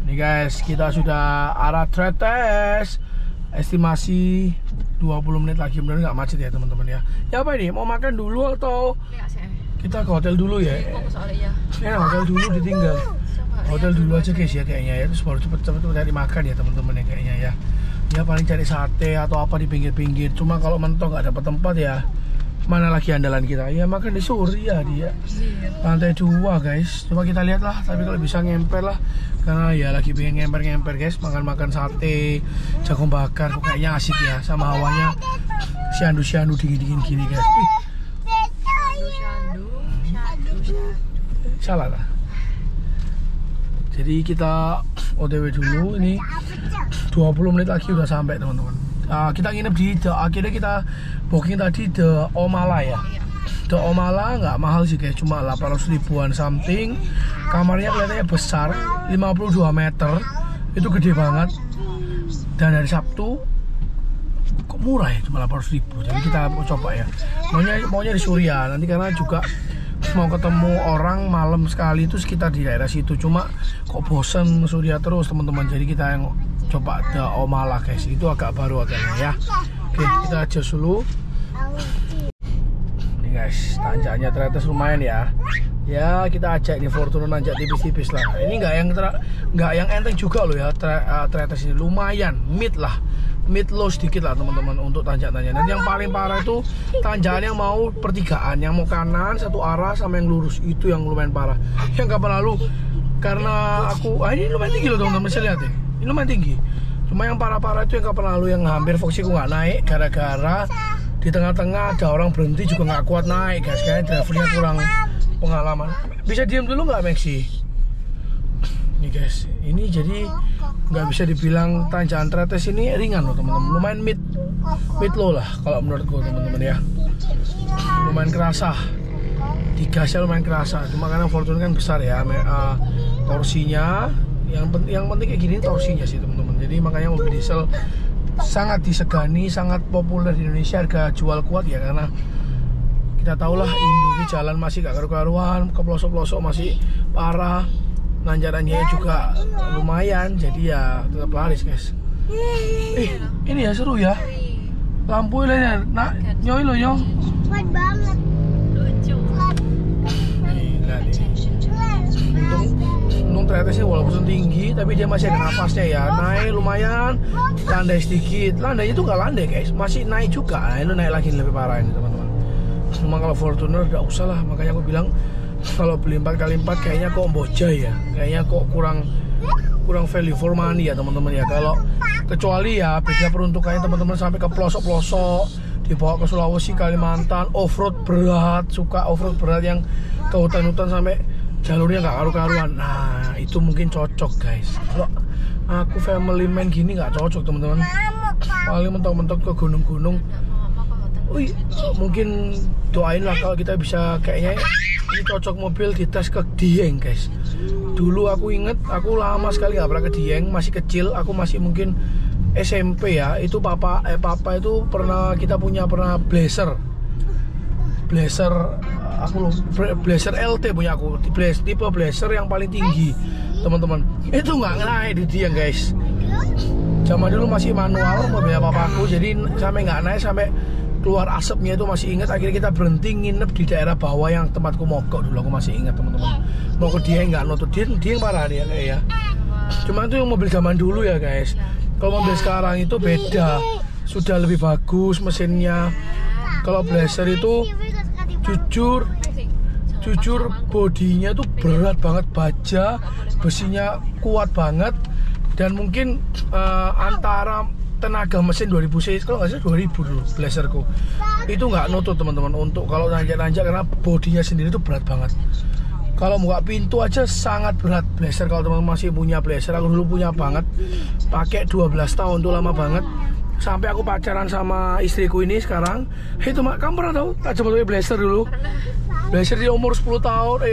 Nih guys, kita sudah arah Tretes. Estimasi 20 menit lagi, bener nggak macet ya teman-teman ya. Ya apa ini? Mau makan dulu atau kita ke hotel dulu ya? Hotel dulu ditinggal. Hotel dulu aja guys ya kayaknya ya. Terus baru cepet-cepet cari makan ya teman-teman ya kayaknya ya. Ya paling cari sate atau apa di pinggir-pinggir. Cuma kalau mentok nggak dapat tempat ya, mana lagi andalan kita? Ya makan di Surya dia. Lantai 2 guys. Coba kita lihat lah. Tapi kalau bisa ngemper lah. Karena ya lagi pengen ngemper-ngemper guys. Makan-makan sate, jagung bakar. Kok kayaknya asik ya. Sama hawanya siandu-siandu dingin-dingin gini guys. Salah lah. Jadi kita OTW dulu. Ini 20 menit lagi udah sampai teman-teman. Kita nginep di akhirnya kita booking tadi The Omala ya. The Omala nggak mahal sih guys, cuma 800 ribuan something. Kamarnya kelihatannya besar, 52 meter, itu gede banget. Dan hari Sabtu kok murah ya, cuma 800 ribu. Jadi kita mau coba ya. Maunya di Surya nanti karena juga mau ketemu orang malam sekali itu sekitar di daerah situ. Cuma kok bosen Surya terus teman-teman. Jadi kita yang coba The Omala guys. Itu agak baru agaknya ya. Oke, kita adjust dulu. Nih guys, tanjakannya ternyata lumayan ya. Ya kita ajak ini Fortuner nanjak tipis-tipis lah. Ini nggak yang enteng juga loh ya. Ternyata sini lumayan mid lah. Mid low sedikit lah teman-teman untuk tanjakan-tanjakan. Dan yang paling parah itu tanjakan yang mau pertigaan, yang mau kanan satu arah sama yang lurus itu yang lumayan parah. Yang kapan lalu karena aku ini lumayan tinggi loh teman-teman, bisa lihat ya. Ini lumayan tinggi. Cuma yang parah-parah itu yang kapan lalu yang hampir Foxiku nggak naik gara-gara di tengah-tengah ada orang berhenti juga nggak kuat naik guys. Kayaknya drivernya kurang pengalaman. Bisa diam dulu nggak Maxi? Nih guys, ini jadi nggak bisa dibilang tanjakan Tretes ini ringan loh teman-teman. Lumayan mid low lah kalau menurutku teman-teman ya. Lumayan kerasa. Digasnya lumayan kerasa. Cuma karena Fortuner kan besar ya, torsinya. Yang penting kayak gini torsinya sih teman-teman. Jadi makanya mobil diesel sangat disegani, sangat populer di Indonesia, harga jual kuat ya karena kita tahulah Indo ini jalan masih gak karu-karuan, ke pelosok-pelosok masih parah, nanjakannya juga lumayan, jadi ya tetap laris guys. Ini ya seru ya, lampu lainnya, nak nyoy lo nyoy. Kuat banget. Lucu. Untung ternyata sih walaupun tinggi tapi dia masih ada napasnya ya, naik lumayan, landai sedikit, landainya tuh nggak landai guys, masih naik juga. Nah itu naik lagi lebih parah ini teman-teman. Cuma kalau Fortuner udah usah lah, makanya aku bilang kalau beli 4x4 kayaknya kok bojai ya, kayaknya kok kurang value for money ya teman-teman ya. Kalau kecuali ya beda peruntukannya teman-teman sampai ke pelosok-pelosok, dibawa ke Sulawesi, Kalimantan, off-road berat, suka off-road berat yang ke hutan-hutan sampai jalurnya nggak karu-karuan. Nah itu mungkin cocok guys. Kalau aku family man gini nggak cocok teman-teman. Paling mentok-mentok ke gunung-gunung. Wih, mungkin doain lah kalau kita bisa, kayaknya ini cocok mobil dites ke Dieng guys. Dulu aku inget, aku lama sekali nggak pernah ke Dieng, masih kecil, aku masih mungkin SMP ya. Itu papa itu kita pernah Blazer, aku Blazer LT punya aku, tipe Blazer yang paling tinggi teman-teman. Itu nggak naik di Dieng guys. Zaman dulu masih manual mobilnya papaku, jadi sampai nggak naik, sampai keluar asapnya itu masih ingat. Akhirnya kita berhenti nginep di daerah bawah yang tempatku mogok dulu, aku masih ingat teman-teman. Mau ke Dieng nggak nutut, Dieng parah dia kayak ya. Cuma itu yang mobil zaman dulu ya guys. Kalau mobil sekarang itu beda, sudah lebih bagus mesinnya. Kalau Blazer itu jujur bodinya tuh berat banget, baja besinya kuat banget, dan mungkin antara tenaga mesin 2000 cc, kalau nggak salah 2000 dulu Blazerku itu nggak nutut teman-teman untuk kalau nanjak-nanjak, karena bodinya sendiri tuh berat banget. Kalau buka pintu aja sangat berat Blazer. Kalau teman-teman masih punya Blazer, aku dulu punya banget, pakai 12 tahun tuh, lama banget. Sampai aku pacaran sama istriku ini sekarang. Itu mak, kamu pernah tahu? Tak coba pakai Blazer dulu. Blazer di umur 10 tahun,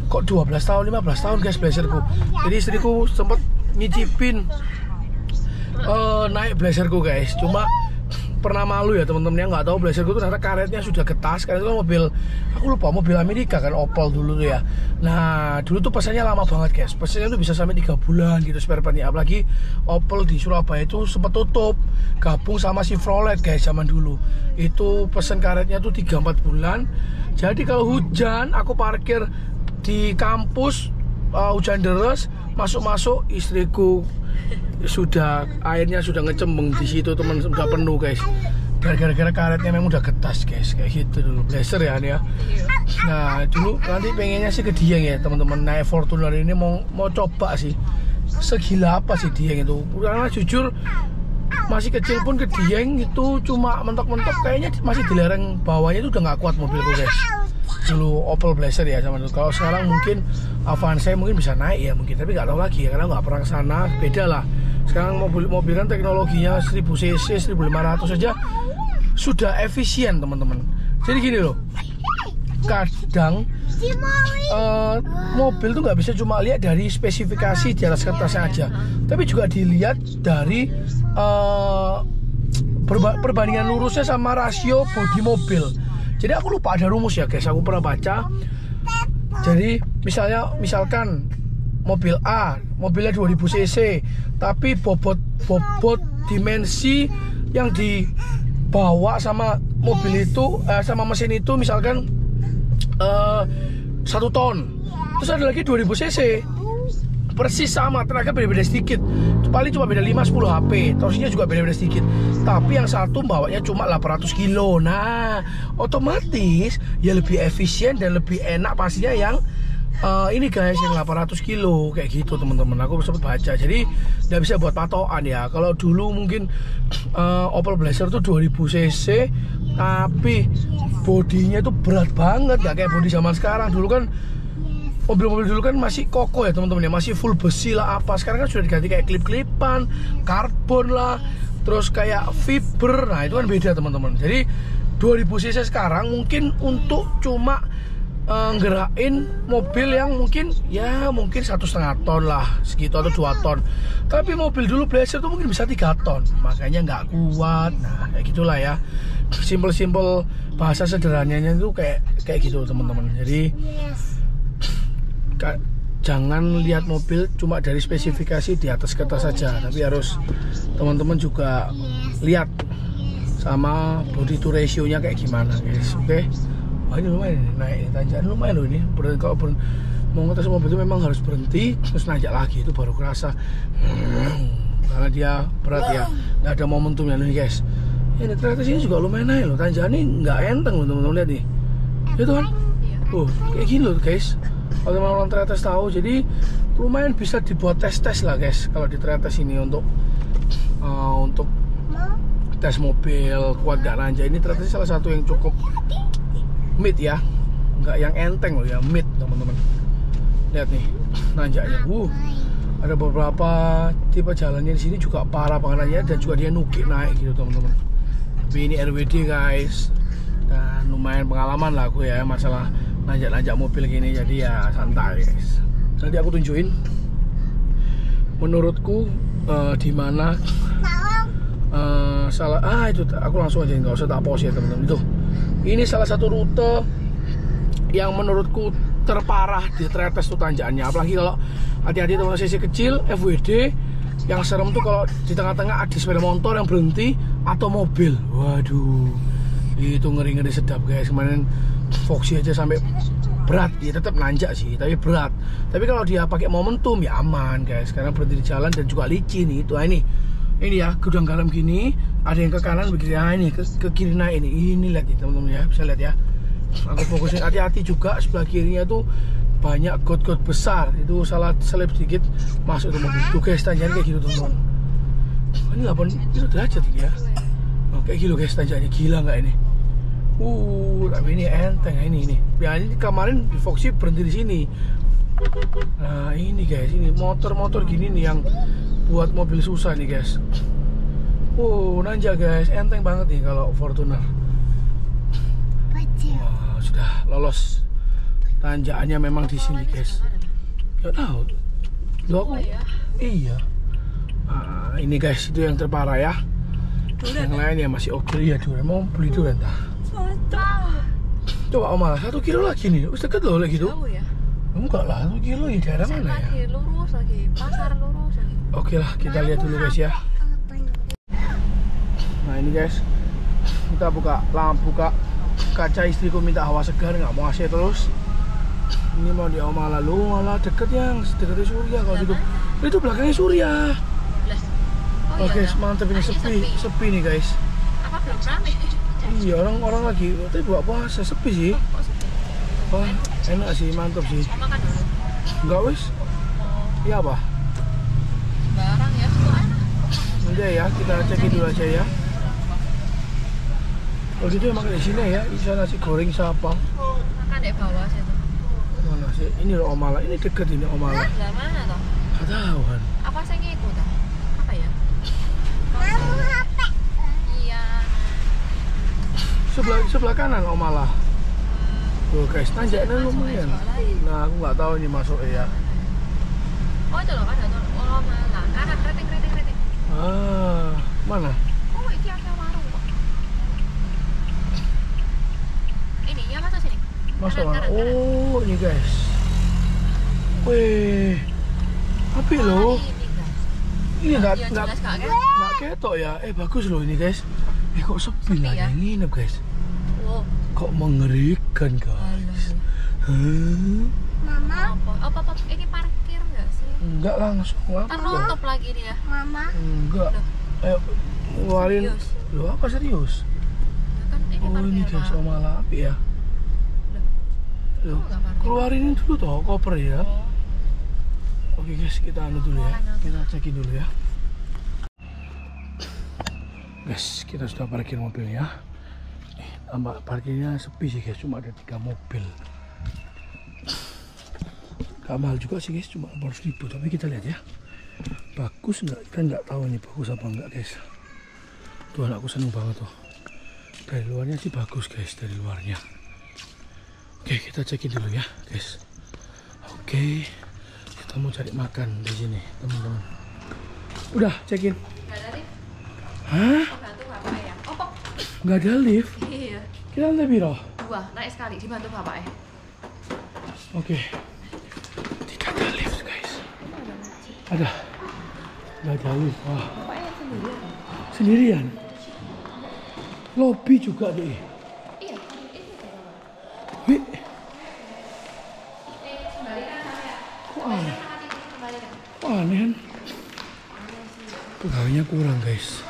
kok 12 tahun, 15 tahun guys Blazerku. Jadi istriku sempat nyicipin naik Blazerku guys. Cuma pernah malu ya teman-teman yang nggak tahu Blazerku tuh ternyata karetnya sudah getas. Karena itu kan mobil, aku lupa mobil Amerika kan, Opel dulu tuh ya. Nah dulu tuh pesannya lama banget guys, pesannya tuh bisa sampai 3 bulan gitu spare partnya. Apalagi Opel di Surabaya itu sempat tutup, gabung sama Chevrolet guys zaman dulu. Itu pesan karetnya tuh 3-4 bulan. Jadi kalau hujan aku parkir di kampus, hujan deras, masuk istriku sudah airnya sudah ngecembeng di situ teman, sudah penuh guys. Gara-gara karetnya memang udah getas guys, kayak gitu dulu Blazer ya nih ya. Nah dulu nanti pengennya sih ke Dieng ya teman-teman, naik Fortuner ini mau coba sih segila apa sih Dieng itu. Karena jujur masih kecil pun ke Dieng itu cuma mentok-mentok, kayaknya masih di lereng bawahnya itu udah nggak kuat mobilku guys. Dulu Opel Blazer ya zaman dulu. Kalau sekarang mungkin Avanza mungkin bisa naik ya mungkin, tapi nggak tahu lagi ya karena nggak pernah kesana. Beda lah. Sekarang mobil kan teknologinya 1000 cc, 1500 saja sudah efisien teman-teman. Jadi gini loh, kadang mobil tuh nggak bisa cuma lihat dari spesifikasi di atas kertasnya aja, tapi juga dilihat dari perbandingan lurusnya sama rasio bodi mobil. Jadi aku lupa ada rumus ya guys, aku pernah baca. Jadi misalkan mobil A, mobilnya 2000 cc, tapi bobot dimensi yang dibawa sama mobil itu, sama mesin itu misalkan 1 ton. Terus ada lagi 2000 cc, persis sama, tenaga beda-beda sedikit, paling cuma beda 5-10 HP, torsinya juga beda-beda sedikit, tapi yang satu bawanya cuma 800 kilo. Nah otomatis ya lebih efisien dan lebih enak pastinya yang ini guys, yang 800 kilo kayak gitu teman-teman. Aku sempat baca, jadi nggak bisa buat patokan ya. Kalau dulu mungkin Opel Blazer tuh 2000 cc tapi bodinya tuh berat banget, nggak kayak bodi zaman sekarang. Dulu kan mobil-mobil dulu kan masih kokoh ya teman-teman ya, masih full besi lah apa. Sekarang kan sudah diganti kayak klip-klipan, karbon lah, terus kayak fiber. Nah itu kan beda teman-teman. Jadi 2000 cc sekarang mungkin untuk cuma ngerain mobil yang mungkin 1,5 ton lah segitu atau 2 ton. Tapi mobil dulu Blazer tuh mungkin bisa 3 ton, makanya nggak kuat. Nah kayak gitulah ya, simpel bahasa sederhananya itu kayak gitu teman-teman. Jadi jangan lihat mobil cuma dari spesifikasi di atas kertas saja, tapi harus teman-teman juga lihat sama body to ratio-nya kayak gimana guys. Oke. Wah ini lumayan naik tanjakan, lumayan loh ini. Kalau mau ngetes mobil itu memang harus berhenti terus nanjak lagi, itu baru kerasa. Karena dia berat ya, nggak ada momentumnya nih guys. Ini ternyata sini juga lumayan naik loh, tanjakan ini nggak enteng loh teman-teman, lihat nih. Itu kan, kayak gini loh guys. Kalau teman-teman Triathlon tahu, jadi lumayan bisa dibuat tes lah guys. Kalau di Triathlon ini untuk tes mobil kuat gak nanjak, ini ternyata salah satu yang cukup mid ya, nggak yang enteng loh ya, mid teman-teman. Lihat nih nanjaknya, ada beberapa tipe jalannya di sini juga parah banget nanjaknya, dan juga dia nukik naik gitu teman-teman. Tapi ini RWD guys, dan lumayan pengalaman lah aku ya masalah nanjak mobil gini, jadi ya santai guys. Nanti aku tunjukin menurutku di mana salah. Itu aku langsung aja, nggak usah tak pause ya teman-teman. Itu ini salah satu rute yang menurutku terparah di Triathlon tuh tanjakannya. Apalagi kalau hati-hati teman-teman cc kecil FWD, yang serem tuh kalau di tengah-tengah ada sepeda motor yang berhenti atau mobil. Waduh, itu ngeri-ngeri sedap guys. Kemarin Foxy aja sampai berat, ya tetap nanjak sih tapi berat. Tapi kalau dia pakai momentum ya aman guys, karena berhenti di jalan dan juga licin itu. Ini ya gudang garam gini, ada yang ke kanan begini, ini ke kiri naik ini lihat nih teman-teman ya, bisa lihat ya. Aku fokusin, hati-hati juga sebelah kirinya tuh banyak got-got besar, itu salah selip sedikit masuk ke mobil. Tuh guys tanjakan kayak gitu teman-teman. Ini 8 derajat ini ya. Kayak gitu guys tanjakannya, gila nggak ini? Tapi ini enteng ini. Ya ini kemarin di Foxy berhenti di sini. Nah ini guys, ini motor-motor gini nih yang buat mobil susah nih guys. Nanjak guys, enteng banget nih kalau Fortuner. Sudah lolos. Tanjakannya memang di sini guys. Gak tahu. Loh aku. Iya. Ini guys, itu yang terparah ya. Yang lain ya masih oke ya durian. Mau beli durian tak? Coba Om Malah 1 kilo lagi nih. Wis deket loh lagi tuh. Jauh ya? Enggak lah, 1 kilo ya daerah mana ya? Lagi lurus lagi, pasar lurus lagi. Oke lah, kita lihat dulu guys ya. Nah ini guys, kita buka kaca, istriku minta hawa segar, nggak mau AC terus. Ini mau di Om Malah, lu malah deket yang deketnya Surya kalau gitu. Itu belakangnya Surya. Oke, mantep ini sepi nih guys. Apa belum rame? Iya, orang lagi tapi buat puasa sepi sih. Wah, enak sih, mantap sih. Makan dulu. Enggak wis? Iya apa? Barang ya, semua enak. Udah ya, kita cekin dulu aja ya. Kalau gitu emang di sini ya, bisa nasi goreng siapa? Makan di bawah situ. Mana sih? Ini loh Om Malah, ini deket ini Om Malah. Lah mana toh? Gak tahu kan? Apa saya ngikut toh? Apa ya? Iya. Sebelah kanan Om Malah. Tuh guys, nanjaknya lumayan. Nah, aku nggak tahu ini masuk ya. Oh itu loh, ada tuh. Oh malah kanan, keriting. Ah, mana? Oh ini ada warung kok. Ini ya masuk sini. Masuk Kanan, mana? kanan. Oh, ini guys. Wih, api loh. Ini Iya, nggak jelas Kak, kan? nggak ketok ya. Bagus loh ini guys. Kok sepi lah ya? yang nginep guys. Wow. Kok mengerikan guys. Hah? Mama, Apa ini parkir nggak sih? Enggak langsung apa? Tertutup lagi dia. Mama. Enggak. Ayo ngeluarin. Serius? Loh apa serius? Kan ini Oh parkir. ini guys, Pak. Om Malah api ya. Loh, nggak parkir? keluarin dulu toh koper ya. Oh. Oke guys, kita anu dulu ya. Kita cekin dulu ya. Guys, kita sudah parkir mobilnya. Tambah parkirnya sepi sih guys, cuma ada 3 mobil. Gak mahal juga sih guys, cuma 400.000. Tapi kita lihat ya, bagus nggak? Kita nggak tahu ini bagus apa enggak guys. Tuh anakku seneng banget tuh. Dari luarnya sih bagus guys, dari luarnya. Oke, kita cekin dulu ya guys. Oke, kita mau cari makan di sini teman-teman. Udah cekin. Nggak ada lift? Hah? Bantu bapak ya? Oh kok? Nggak ada lift? Iya. Kita lantai piro? 2, naik sekali dibantu bapak ya. Oke. Tidak ada lift guys. Ada. Nggak ada lift. Wah. Bapaknya sendirian. Sendirian. Lobby juga deh. Iya, ini Wih. kembalikan saya. Kok aneh? Kembalikan. Kok aneh kan? Pegawainya kurang guys.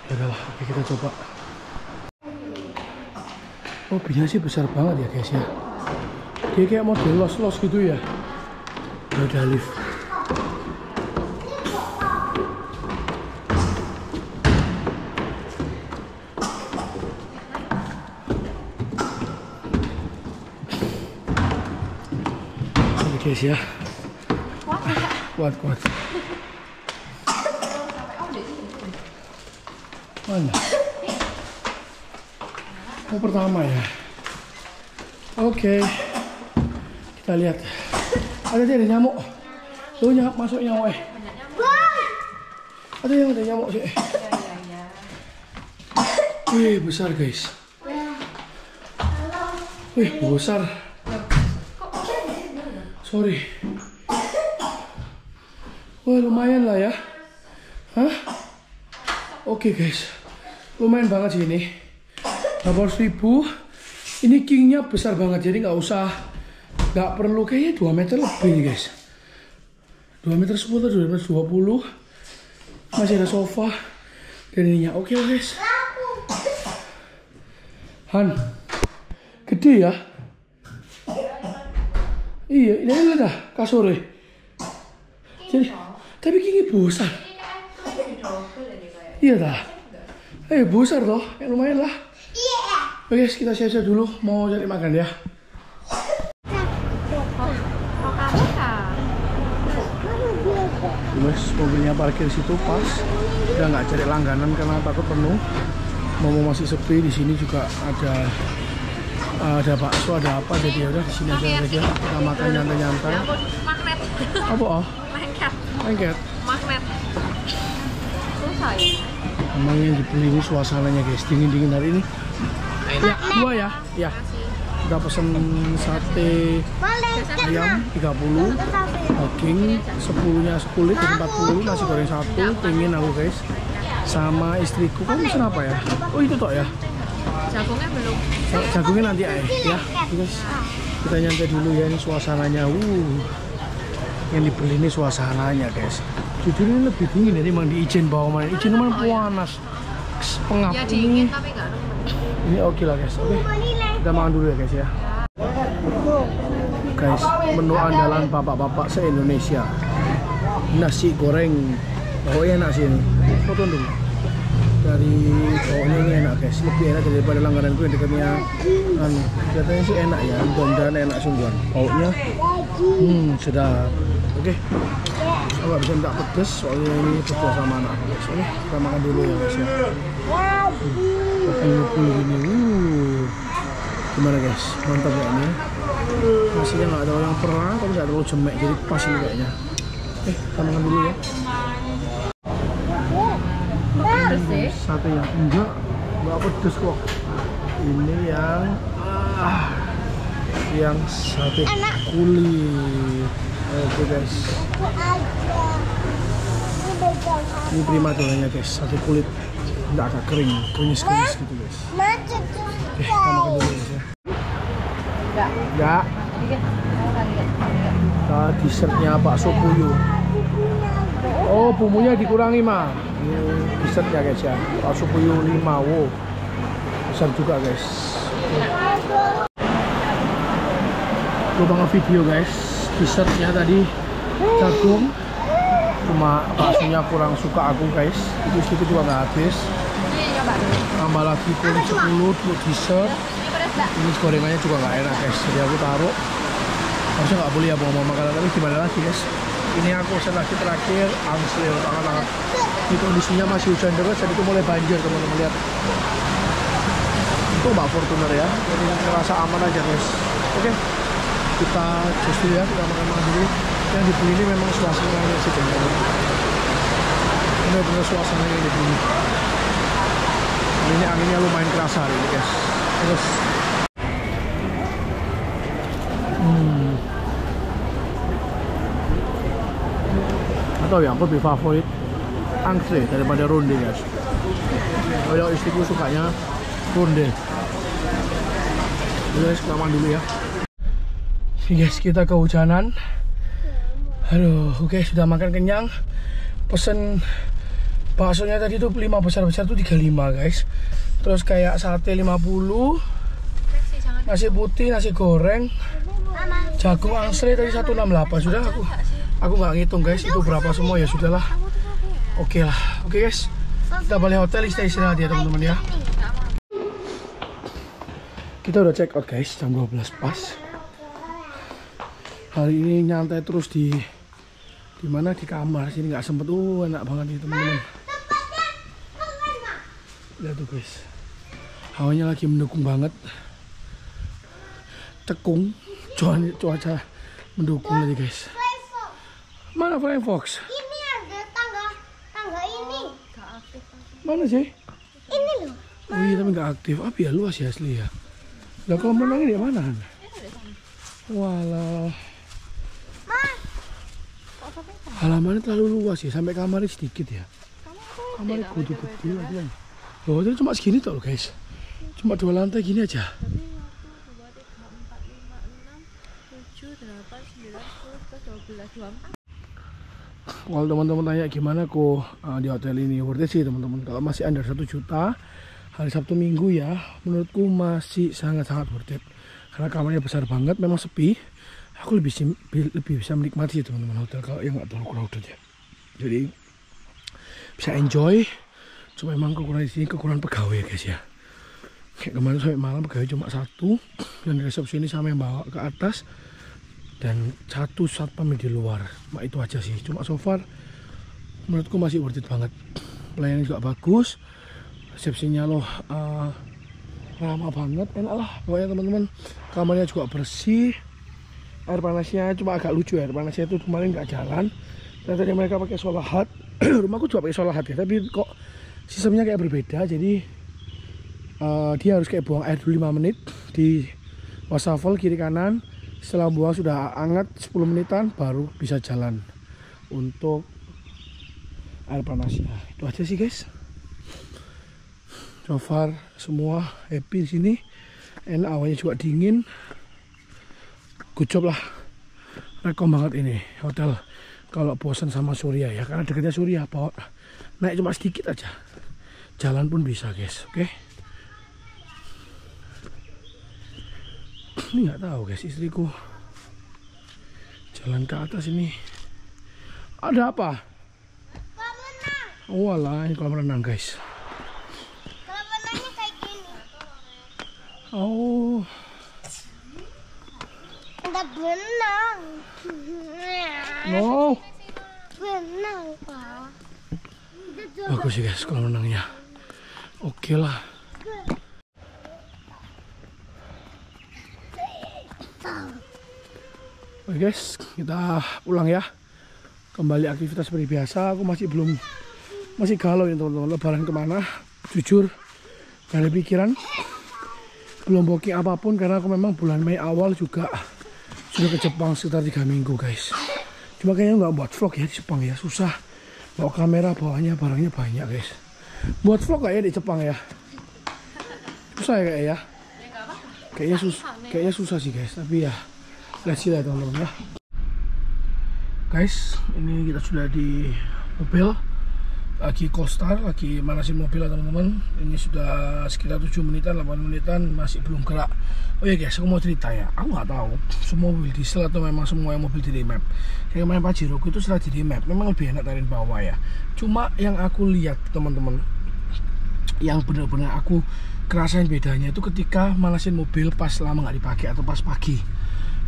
Ya udahlah, oke kita coba. Lobbynya sih besar banget ya guys ya. Dia kayak model los-los gitu ya. Nggak ada lift. Oke guys ya. Kuat. Mana? Oh pertama ya. Oke. Kita lihat. Ada nyamuk. Tuh masuk nyamuk Ada nyamuk sih. Wih besar guys. Wih besar. Sorry. Wah lumayan lah ya. Hah? Oke guys. Lumayan banget sih ini. 800.000. Ini kingnya besar banget, jadi nggak perlu kayaknya 2 meter lebih nih guys. 2 meter 10 atau 2 meter 20. Masih ada sofa dan ininya. Oke guys. Han, gede ya. Iya, ini dah kasurnya. Jadi, tapi kingnya besar. Iya dah. Besar loh, lumayan lah. Oke guys, kita siap-siap dulu mau cari makan ya. Guys, mobilnya parkir situ pas. Udah nggak cari langganan karena takut penuh. Mau masih sepi, di sini juga ada bakso, ada apa, jadi ya udah di sini aja guys ya. Kita makan nyantai-nyantai. Magnet. Apa? Lengket. Lengket. Magnet. Susah ya. Emang yang dibeli ini suasananya guys, dingin-dingin hari ini. Ya, 2 ya. Ya. Kita pesen sate ayam 30, daging 10-nya 10, jadi 40, nasi goreng 1, pengen aku guys. Sama istriku, kamu pesen apa ya? Oh itu toh ya? Jagungnya belum. Jagungnya nanti ya, guys. Kita nyantai dulu ya, ini suasananya. Yang dibeli ini suasananya guys. Jujur ini lebih dingin dari emang di Ijen bawah mana. Ijen memang panas. Pengap Ya dingin tapi nggak. ini oke lah guys. Oke. Kita makan dulu ya guys ya. Guys, menu andalan bapak-bapak se-Indonesia. Nasi goreng. Pokoknya enak sih ini. Foto dulu. Dari pokoknya ini enak guys. Lebih enak daripada langgananku yang dekatnya. Katanya sih enak ya. Dan enak sungguhan. Pokoknya sedap. Oke. Aku nggak bisa minta pedes soalnya ini berdua sama anak guys. Oke, kita makan dulu ya guys ya. Pukul gini. Gimana guys? Mantap ya ini. Nasinya nggak ada yang perah, tapi nggak terlalu jemek, jadi pas ini kayaknya. Kita makan dulu ya. Pedes sih. Sate yang enggak pedes kok. Ini yang sate kulit. Oke guys. Ini prima donanya guys, sate kulit. Nggak agak kering, krimis gitu guys. Oke, kita makan dulu guys ya. Ya. Dessertnya bakso puyuh. Oh, bumbunya dikurangi mah. Ini dessertnya guys ya. Bakso puyuh 5. Wow. Besar juga guys. Coba nge-video guys. Dessertnya tadi jagung. Cuma baksonya kurang suka aku guys. Itu juga nggak habis. Tambah lagi kuning 10 untuk dessert. Ini gorengannya juga nggak enak guys, jadi aku taruh. Harusnya nggak boleh ya bawa makanan, tapi gimana lagi guys. Ini aku pesen lagi terakhir angsleo tangan-tangan. Ini kondisinya masih hujan deras, jadi itu mulai banjir teman-teman lihat. Itu Mbak Fortuner ya, jadi ngerasa aman aja guys. Oke, kita just dulu ya, kita makan dulu. Yang dibeli ini memang suasananya sih teman-teman. Benar-benar suasananya yang dibeli. Ini anginnya lumayan kerasa hari ini guys. Terus atau yang aku lebih favorit angse daripada ronde guys. Kalau istriku sukanya ronde. Guys, kita makan dulu ya. Guys, kita kehujanan. Aduh, oke, sudah makan kenyang. Pesen baksonya tadi tuh 5 besar-besar tuh 35 guys. Terus kayak sate 50, nasi putih, nasi goreng, jagung angsley tadi 168. Sudah aku nggak ngitung guys itu berapa semua, ya sudahlah. Oke lah. Oke guys, kita balik hotel istirahat ya teman-teman ya. Kita udah check out guys, jam 12 pas. Hari ini nyantai terus di mana, di kamar sini, nggak sempet. Enak banget nih teman-teman. Lihat tuh guys, hawanya lagi mendukung banget. Tekung, cuaca mendukung tadi guys. Mana Flying Fox? Ini ada tangga ini. Mana sih? Ini loh. Oh iya, tapi nggak aktif. Apa ya, luas ya asli ya. Lah kalau menangin di mana? Walah. Halamannya terlalu luas ya, sampai kamarnya sedikit ya. Kamarnya gede-gede lagi. Oh, itu cuma segini tuh guys. Cuma 2 lantai gini aja. Kalau teman-teman tanya gimana kok di hotel ini, worth it sih teman-teman. Kalau masih under 1 juta hari Sabtu Minggu ya, menurutku masih sangat-sangat worth it. Karena kamarnya besar banget, memang sepi. Aku lebih bisa menikmati teman-teman hotel kalau yang nggak terlalu crowded ya. Jadi bisa enjoy. Cuma memang kekurangan di sini, kekurangan pegawai guys ya. Kayak kemarin sampai malam pegawai cuma 1, dan resepsi ini sama yang bawa ke atas, dan 1 satpam di luar. Cuma itu aja sih. Cuma so far menurutku masih worth it banget. Pelayanan juga bagus, resepsinya loh ramah banget, enak lah pokoknya teman-teman. Kamarnya juga bersih. Air panasnya cuma agak lucu ya, air panasnya itu kemarin nggak jalan. Dan tadi mereka pakai solar hot. Rumahku juga pakai solar hot ya, tapi kok sistemnya kayak berbeda. Jadi dia harus kayak buang air dulu 5 menit di wastafel kiri kanan. Setelah buang sudah hangat 10 menitan baru bisa jalan untuk air panasnya. Itu aja sih guys. So far semua happy di sini. Enak, awalnya juga dingin. Good job lah. Rekom banget ini hotel kalau bosan sama Surya ya, karena dekatnya Surya. Bawa naik cuma sedikit aja, jalan pun bisa guys. Oke. Ini nggak tahu guys, istriku jalan ke atas ini. Ada apa? Kolam renang. Oh alah, ini kolam renang guys. Kolam renangnya kayak gini. Oh, Ada benang. no. Benang, Pak. Bagus sih guys kolam renangnya. Oke lah. Oke guys, kita pulang ya. Kembali aktivitas seperti biasa. Aku masih galau ini teman-teman. Lebaran kemana? Jujur, gak ada pikiran. Belum booking apapun karena aku memang bulan Mei awal juga sudah ke Jepang sekitar 3 minggu guys. Cuma kayaknya nggak buat vlog ya di Jepang ya, susah. Bawa kamera, bawahnya barangnya banyak guys. Buat vlog gak ya di Jepang ya? Susah ya kayaknya ya. Kayaknya susah sih guys, tapi ya let's see lah teman-teman ya. Guys, ini kita sudah di mobil, lagi cold start, lagi manasin mobil lah teman-teman. Ini sudah sekitar 7 menitan, 8 menitan masih belum gerak. Oh ya guys, aku mau cerita ya, aku nggak tahu semua mobil diesel atau memang semua yang mobil di remap. Yang main Pajero itu setelah di remap memang lebih enak dari bawah ya. Cuma yang aku lihat teman-teman, yang benar-benar aku kerasain bedanya itu ketika manasin mobil pas lama nggak dipakai atau pas pagi.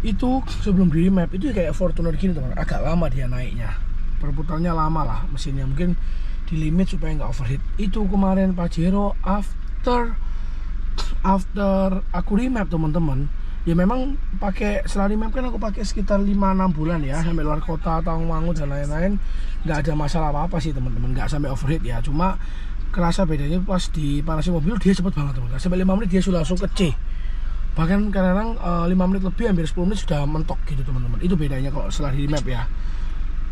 Itu sebelum di remap itu kayak Fortuner gini teman, agak lama dia naiknya, perputarannya lama lah mesinnya, mungkin di limit supaya nggak overheat. Itu kemarin Pajero after aku remap teman-teman, ya memang pakai setelah remap kan aku pakai sekitar 5-6 bulan ya, sampai luar kota, Tawangmangu dan lain-lain, nggak ada masalah apa-apa sih teman-teman, nggak sampai overheat ya. Cuma kerasa bedanya pas dipanasin mobil dia cepet banget teman-teman, sampai 5 menit dia sudah langsung ke C. Bahkan kadang-kadang 5 menit lebih, hampir 10 menit sudah mentok gitu teman-teman. Itu bedanya kalau setelah di remap ya.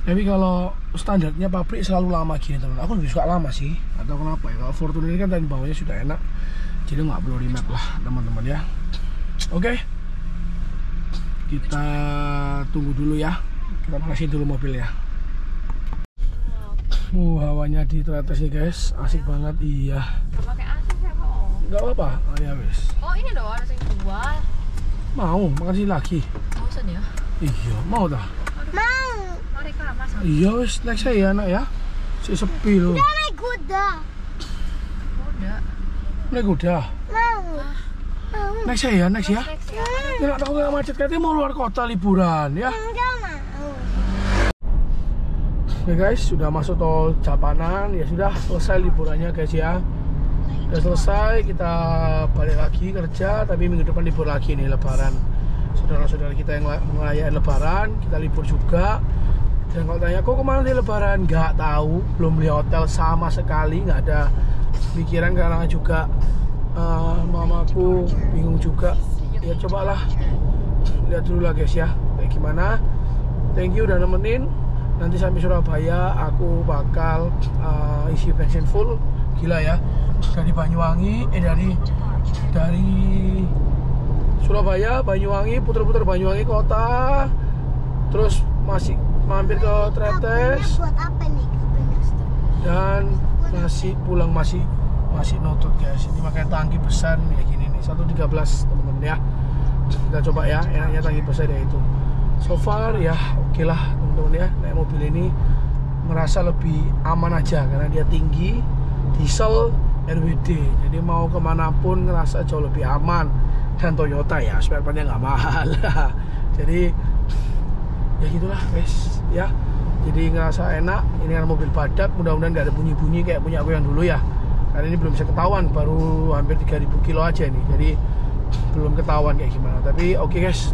Tapi kalau standarnya pabrik selalu lama gini teman, aku lebih suka lama sih, atau kenapa ya. Kalau Fortuner ini kan tadi bawahnya sudah enak, jadi nggak perlu remap lah teman-teman ya. Oke, kita tunggu dulu ya, kita panasin dulu mobil ya. Hawanya di Trates nih guys, asik banget. Iya, Pakai AC ya kok. nggak apa-apa. Oh ya wes. Oh ini loh ada yang jual. Mau makan sini lagi? Bosan ya? Iya, mau dah. Mau. Mari kamar sama Iya wes, naik saya anak ya. Si sepi loh. Kita naik kuda. kuda. Naik kuda. Mau. Mau. Naik saya, naik ya. Next ya. Nggak tahu nggak macet, katanya mau luar kota liburan ya. Enggak mau. Oke guys, sudah masuk tol Japanan, ya sudah selesai liburannya guys ya. Sudah selesai, kita balik lagi kerja, tapi minggu depan libur lagi nih lebaran. Saudara-saudara kita yang merayakan lebaran, kita libur juga. Dan kalau tanya, kok kemana nih lebaran? Nggak tahu, belum beli hotel sama sekali, nggak ada pikiran karena juga mamaku bingung juga. Ya cobalah, lihat dulu lah guys ya, kayak gimana. Thank you udah nemenin. Nanti sampai Surabaya aku bakal isi bensin full. Gila ya, dari Banyuwangi, dari Surabaya, Banyuwangi, puter-puter Banyuwangi kota, terus masih mampir ke Trates, Buat apa nih? dan masih pulang masih nutut guys. Ini pakai tangki besar nih kayak gini nih, 113 teman-teman ya. Kita coba ya, enaknya tangki besar ya itu. So far ya oke lah teman-teman ya, naik mobil ini merasa lebih aman aja karena dia tinggi, diesel, RWD, jadi mau kemanapun ngerasa jauh lebih aman. Dan Toyota ya, spare partnya nggak mahal. Jadi ya gitulah guys ya, jadi ngerasa enak. Ini kan mobil badak, mudah-mudahan nggak ada bunyi-bunyi kayak punya aku yang dulu ya, karena ini belum bisa ketahuan, baru hampir 3000 kilo aja nih, jadi belum ketahuan kayak gimana. Tapi oke guys,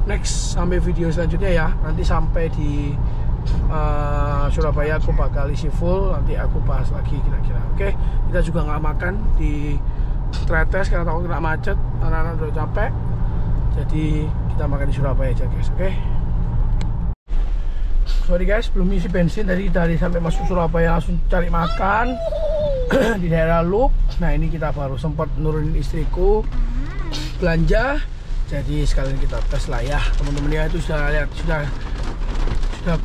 next sampai video selanjutnya ya, nanti sampai di Surabaya aku bakal isi full, nanti aku bahas lagi kira-kira. Oke, kita juga nggak makan di Tretes karena takut kena macet, anak-anak udah capek. Jadi kita makan di Surabaya aja guys. Oke. Sorry guys, belum isi bensin tadi sampai masuk Surabaya langsung cari makan di daerah Loop. Nah ini kita baru sempat nurunin istriku belanja. Jadi sekalian kita tes lah ya teman-teman ya, itu sudah lihat sudah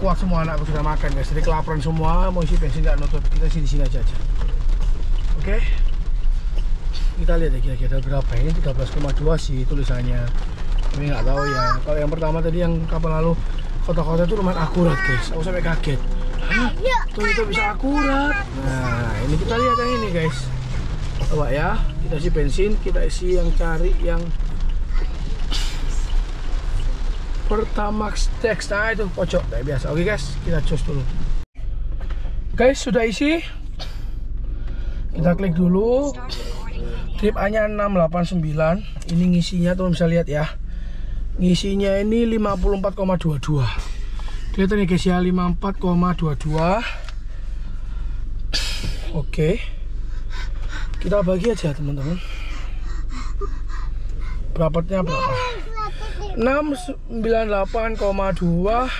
kuat semua, anakku sudah makan guys. Jadi kelaparan semua, mau isi bensin nggak nutut, kita isi di sini aja. Oke. Kita lihat ya kira-kira berapa ini, 13,2 sih tulisannya. Ini nggak tahu ya. Kalau yang pertama tadi yang kapan lalu kota-kota itu lumayan akurat guys, aku sampai kaget. Hah? Tuh itu bisa akurat. Nah ini kita lihat yang ini guys. Coba ya, kita isi bensin, kita isi yang cari yang Pertamax Dex. Nah itu pojok kayak biasa. Oke guys, kita cus dulu. Guys sudah isi. Kita klik dulu. Trip A-nya 689. Ini ngisinya tuh bisa lihat ya. Ngisinya ini 54,22. Kelihatan ya guys ya, 54,22. Oke. Kita bagi aja teman-teman. Berapatnya berapa? 698,2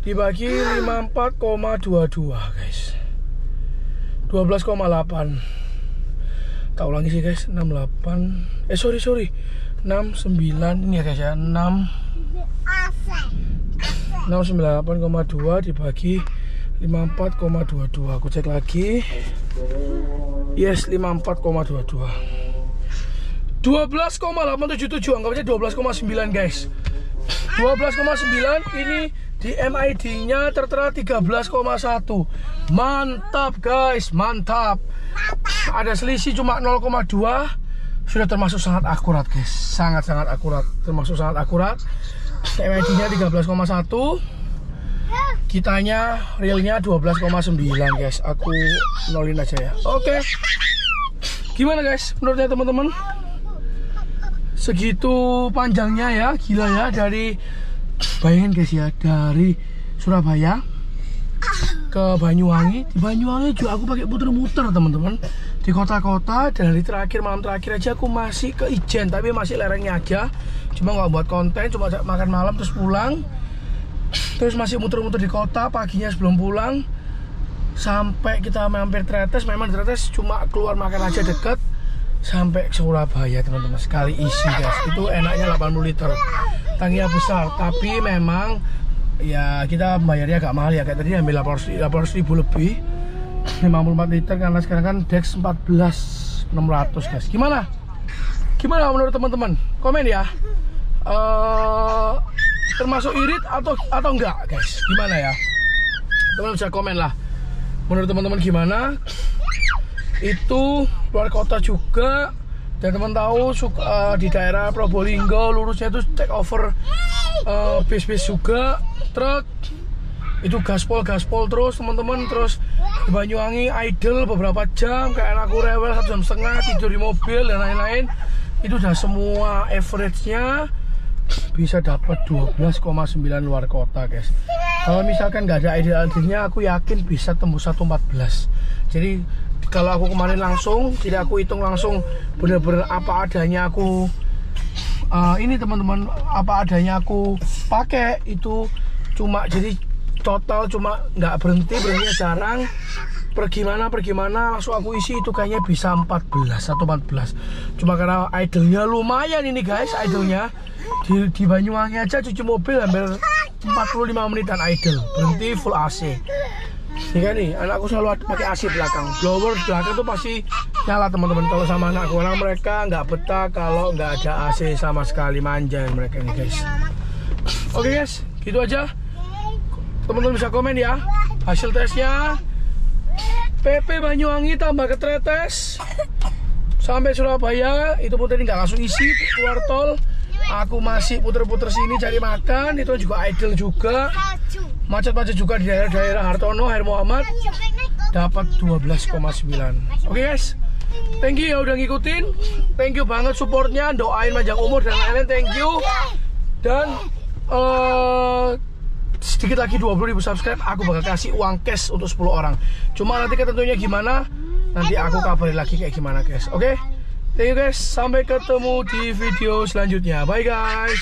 dibagi 54,22 guys. 12,8. Tak ulangi sih guys, 69 ini ya guys ya, 698,2 dibagi 54,22. Aku cek lagi. Yes, 54,22. 12,877, anggapnya 12,9 guys. 12,9 ini di MID-nya tertera 13,1. Mantap guys, mantap. Ada selisih cuma 0,2. Sudah termasuk sangat akurat guys, sangat-sangat akurat, termasuk sangat akurat. MID-nya 13,1, kitanya realnya 12,9 guys. Aku nolin aja ya. Oke. Gimana guys menurutnya teman-teman? Segitu panjangnya ya, gila ya, dari bayangin guys ya, dari Surabaya ke Banyuwangi. Di Banyuwangi juga aku pakai muter-muter teman-teman, di kota-kota. Dan hari terakhir, malam terakhir aja aku masih ke Ijen, tapi masih lerengnya aja, cuma nggak buat konten, cuma makan malam terus pulang. Terus masih muter-muter di kota, paginya sebelum pulang sampai kita mampir Tretes. Memang Tretes cuma keluar makan aja deket, sampai Surabaya teman-teman, sekali isi guys. Itu enaknya 80 liter, tangkinya besar, tapi memang ya kita bayarnya agak mahal ya. Kayak tadi ambil 800 ribu lebih, 54 liter, karena sekarang kan Dex 14.600 guys. Gimana menurut teman-teman? Komen ya. Termasuk irit atau enggak guys? Gimana ya? Teman-teman bisa komen lah. Menurut teman-teman gimana? Itu luar kota juga, dan teman tahu di daerah Probolinggo lurusnya itu take over bis-bis juga, truk itu gaspol terus teman-teman. Terus di Banyuwangi idle beberapa jam, kayak anakku rewel 1,5 jam tidur di mobil dan lain-lain. Itu udah semua average-nya bisa dapat 12,9 luar kota guys. Kalau misalkan nggak ada idle-nya, aku yakin bisa tembus 1,14. Jadi kalau aku kemarin langsung, tidak aku hitung langsung, bener-bener apa adanya aku ini teman-teman, apa adanya aku pakai itu. Cuma jadi total cuma nggak berhentinya jarang, pergi mana langsung aku isi, itu kayaknya bisa 14 atau 14. Cuma karena idle-nya lumayan ini guys. Idle-nya di Banyuwangi aja cuci mobil hampir 45 menitan idle, berhenti full AC. Ini kan nih, anakku selalu pakai AC belakang, blower belakang tuh pasti nyala teman-teman. Kalau sama anakku, orang mereka nggak betah kalau nggak ada AC sama sekali, manja mereka ini guys. Oke guys, gitu aja. Teman-teman bisa komen ya hasil tesnya. PP Banyuwangi tambah ke Tretes sampai Surabaya, itu pun tadi nggak langsung isi keluar tol. Aku masih puter-puter sini cari makan, itu juga idle juga, macet-macet juga di daerah Hartono, Her Muhammad, dapat 12,9. Oke guys, thank you ya udah ngikutin, thank you banget supportnya, doain panjang umur dan lain-lain, thank you. Dan sedikit lagi 20.000 subscribe, aku bakal kasih uang cash untuk 10 orang. Cuma nanti ketentunya gimana, nanti aku kabarin lagi kayak gimana guys. Oke? Thank you guys, sampai ketemu di video selanjutnya. Bye guys.